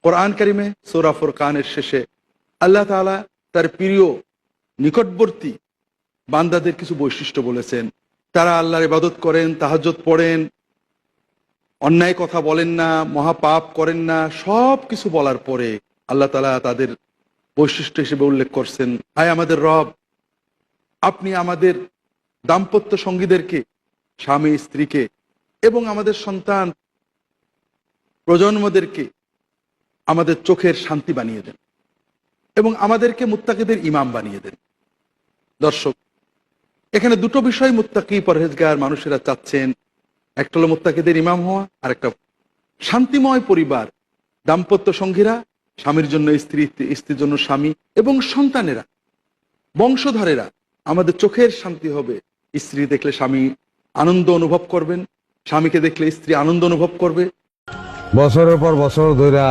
কোরআন কারিমে সূরা ফুরকানের শেষে আল্লাহ তাআলা তার প্রিয় নিকটবর্তী বান্দাদের কিছু বৈশিষ্ট্য বলেছেন। তারা আল্লাহর ইবাদত করেন, তাহাজ্জুদ পড়েন, অন্যায় কথা বলেন না, মহাপাপ করেন না। সব কিছু বলার পরে আল্লাহ তাআলা তাদের বৈশিষ্ট্য হিসেবে উল্লেখ করছেন, হায় আমাদের রব, আপনি আমাদের দাম্পত্য সঙ্গীদেরকে, স্বামী স্ত্রীকে এবং আমাদের সন্তান প্রজন্মদেরকে আমাদের চোখের শান্তি বানিয়ে দেন এবং আমাদেরকে মুত্তাকিদের ইমাম বানিয়ে দেন। দর্শক, এখানে দুটো বিষয় মুত্তাকি পরহেজগার মানুষেরা চাচ্ছেন। একটা হলো মুত্তাকিদের ইমাম হওয়া, আর একটা শান্তিময় পরিবার, দাম্পত্য সঙ্গীরা, স্বামীর জন্য স্ত্রী, স্ত্রীর জন্য স্বামী এবং সন্তানেরা, বংশধরেরা। আমাদের চোখের শান্তি হবে, স্ত্রী দেখলে স্বামী আনন্দ অনুভব করবেন, স্বামীকে দেখলে স্ত্রী আনন্দ অনুভব করবে। বছরের পর বছর ধইরা